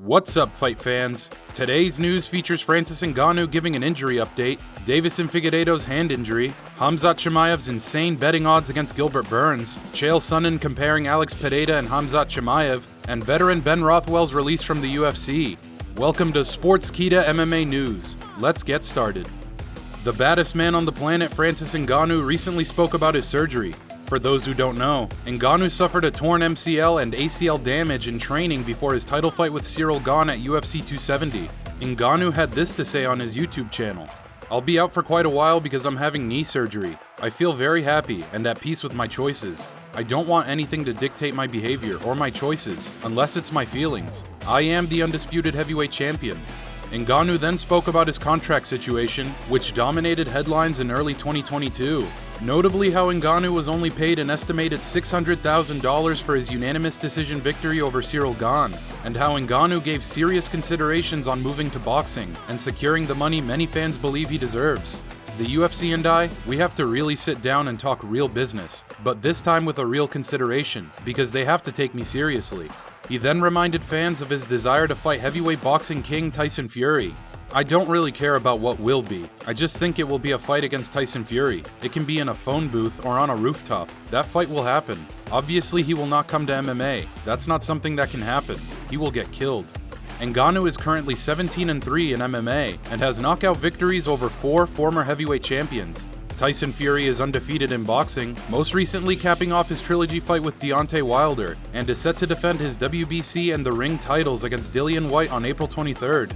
What's up, fight fans? Today's news features Francis Ngannou giving an injury update, Deiveson Figueiredo's hand injury, Khamzat Chimaev's insane betting odds against Gilbert Burns, Chael Sonnen comparing Alex Pereira and Khamzat Chimaev, and veteran Ben Rothwell's release from the UFC. Welcome to Sportskeeda MMA News. Let's get started. The baddest man on the planet, Francis Ngannou, recently spoke about his surgery. For those who don't know, Ngannou suffered a torn MCL and ACL damage in training before his title fight with Ciryl Gane at UFC 270. Ngannou had this to say on his YouTube channel: "I'll be out for quite a while because I'm having knee surgery. I feel very happy and at peace with my choices. I don't want anything to dictate my behavior or my choices, unless it's my feelings. I am the undisputed heavyweight champion." Ngannou then spoke about his contract situation, which dominated headlines in early 2022. Notably how Ngannou was only paid an estimated $600,000 for his unanimous decision victory over Ciryl Gane, and how Ngannou gave serious considerations on moving to boxing and securing the money many fans believe he deserves. The UFC and we have to really sit down and talk real business, but this time with a real consideration, because they have to take me seriously. He then reminded fans of his desire to fight heavyweight boxing king Tyson Fury. "I don't really care about what will be. I just think it will be a fight against Tyson Fury. It can be in a phone booth or on a rooftop. That fight will happen. Obviously, he will not come to MMA. That's not something that can happen. He will get killed." Ngannou is currently 17-3 in MMA and has knockout victories over 4 former heavyweight champions. Tyson Fury is undefeated in boxing, most recently capping off his trilogy fight with Deontay Wilder, and is set to defend his WBC and the Ring titles against Dillian Whyte on April 23rd.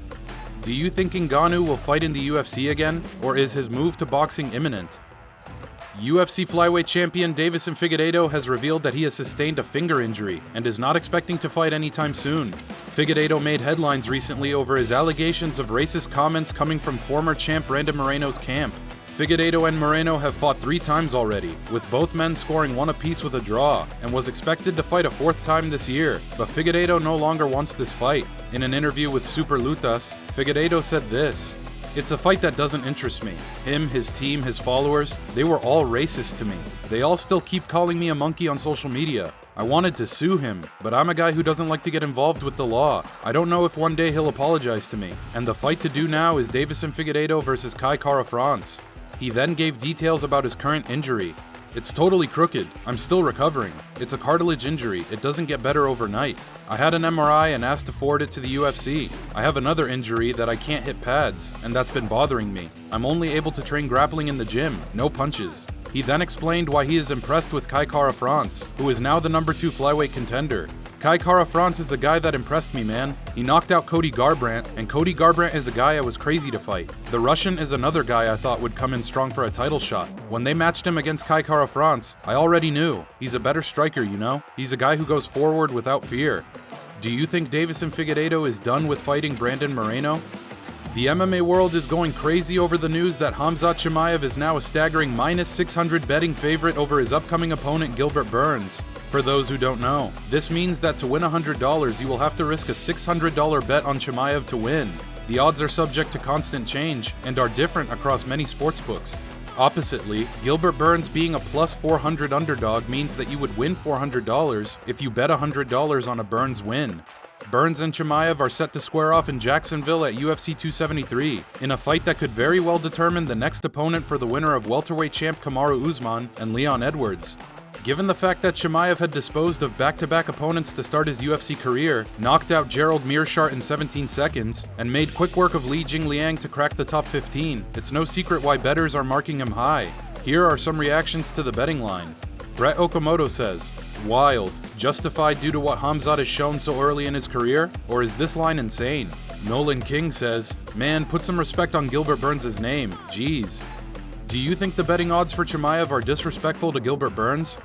Do you think Ngannou will fight in the UFC again, or is his move to boxing imminent? UFC flyweight champion Deiveson Figueiredo has revealed that he has sustained a finger injury and is not expecting to fight anytime soon. Figueiredo made headlines recently over his allegations of racist comments coming from former champ Brandon Moreno's camp. Figueiredo and Moreno have fought 3 times already, with both men scoring 1 apiece with a draw, and was expected to fight a 4th time this year, but Figueiredo no longer wants this fight. In an interview with Super Lutas, Figueiredo said this: "It's a fight that doesn't interest me. Him, his team, his followers, they were all racist to me. They all still keep calling me a monkey on social media. I wanted to sue him, but I'm a guy who doesn't like to get involved with the law. I don't know if one day he'll apologize to me, and the fight to do now is Deiveson Figueiredo versus Kai Kara-France." He then gave details about his current injury. "It's totally crooked. I'm still recovering. It's a cartilage injury. It doesn't get better overnight. I had an MRI and asked to forward it to the UFC. I have another injury that I can't hit pads, and that's been bothering me. I'm only able to train grappling in the gym, no punches." He then explained why he is impressed with Kai Kara-France, who is now the number 2 flyweight contender. "Kai Kara-France is a guy that impressed me, man. He knocked out Cody Garbrandt, and Cody Garbrandt is a guy I was crazy to fight. The Russian is another guy I thought would come in strong for a title shot. When they matched him against Kai Kara-France, I already knew. He's a better striker, you know? He's a guy who goes forward without fear." Do you think Deiveson Figueiredo is done with fighting Brandon Moreno? The MMA world is going crazy over the news that Khamzat Chimaev is now a staggering -600 betting favorite over his upcoming opponent Gilbert Burns. For those who don't know, this means that to win $100, you will have to risk a $600 bet on Chimaev to win. The odds are subject to constant change and are different across many sportsbooks. Oppositely, Gilbert Burns being a +400 underdog means that you would win $400 if you bet $100 on a Burns win. Burns and Chimaev are set to square off in Jacksonville at UFC 273, in a fight that could very well determine the next opponent for the winner of welterweight champ Kamaru Usman and Leon Edwards. Given the fact that Chimaev had disposed of back-to-back opponents to start his UFC career, knocked out Gerald Meerschaert in 17 seconds, and made quick work of Li Jingliang to crack the top 15, it's no secret why bettors are marking him high. Here are some reactions to the betting line. Brett Okamoto says, "Wild. Justified due to what Khamzat has shown so early in his career? Or is this line insane?" Nolan King says, "Man, put some respect on Gilbert Burns' name. Jeez." Do you think the betting odds for Chimaev are disrespectful to Gilbert Burns?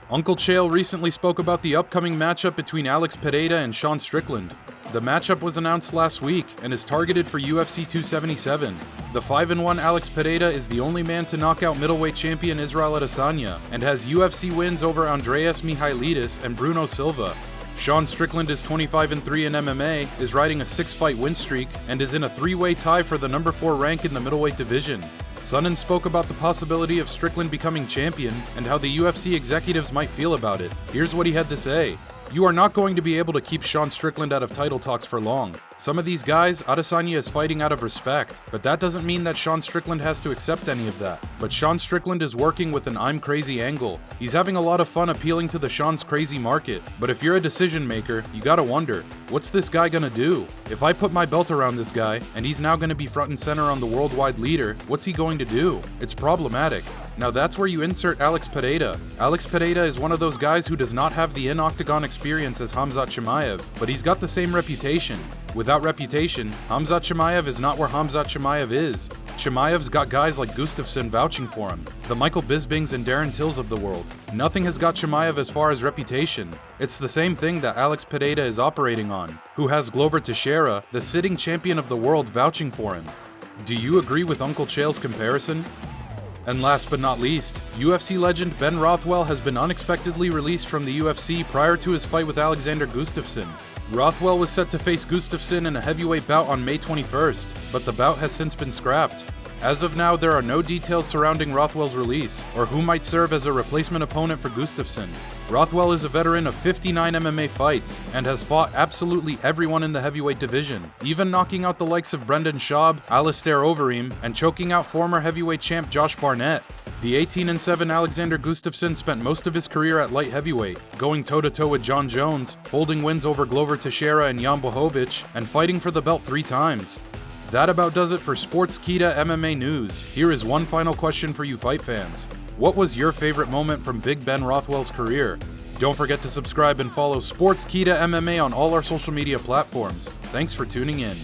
Uncle Chael recently spoke about the upcoming matchup between Alex Pereira and Sean Strickland. The matchup was announced last week and is targeted for UFC 277. The 5-1 Alex Pereira is the only man to knock out middleweight champion Israel Adesanya and has UFC wins over Andreas Michailidis and Bruno Silva. Sean Strickland is 25-3 in MMA, is riding a 6-fight win streak, and is in a 3-way tie for the number 4 rank in the middleweight division. Sonnen spoke about the possibility of Strickland becoming champion and how the UFC executives might feel about it. Here's what he had to say. You are not going to be able to keep Sean Strickland out of title talks for long. Some of these guys, Adesanya is fighting out of respect, but that doesn't mean that Sean Strickland has to accept any of that. But Sean Strickland is working with an I'm crazy angle. He's having a lot of fun appealing to the Sean's crazy market. But if you're a decision maker, you gotta wonder, what's this guy gonna do? If I put my belt around this guy, and he's now gonna be front and center on the worldwide leader, what's he going to do? It's problematic. Now that's where you insert Alex Pereira. Alex Pereira is one of those guys who does not have the in-octagon experience as Khamzat Chimaev, but he's got the same reputation. Without reputation, Khamzat Chimaev is not where Khamzat Chimaev is. Chimaev's got guys like Gustafsson vouching for him, the Michael Bispings and Darren Tills of the world. Nothing has got Chimaev as far as reputation. It's the same thing that Alex Pereira is operating on, who has Glover Teixeira, the sitting champion of the world, vouching for him. Do you agree with Uncle Chael's comparison? And last but not least, UFC legend Ben Rothwell has been unexpectedly released from the UFC prior to his fight with Alexander Gustafsson. Rothwell was set to face Gustafsson in a heavyweight bout on May 21st, but the bout has since been scrapped. As of now, there are no details surrounding Rothwell's release, or who might serve as a replacement opponent for Gustafsson. Rothwell is a veteran of 59 MMA fights, and has fought absolutely everyone in the heavyweight division, even knocking out the likes of Brendan Schaub, Alistair Overeem, and choking out former heavyweight champ Josh Barnett. The 18-7 Alexander Gustafsson spent most of his career at light heavyweight, going toe-to-toe with John Jones, holding wins over Glover Teixeira and Jan Blachowicz, and fighting for the belt 3 times. That about does it for Sportskeeda MMA news. Here is one final question for you fight fans. What was your favorite moment from Big Ben Rothwell's career? Don't forget to subscribe and follow Sportskeeda MMA on all our social media platforms. Thanks for tuning in.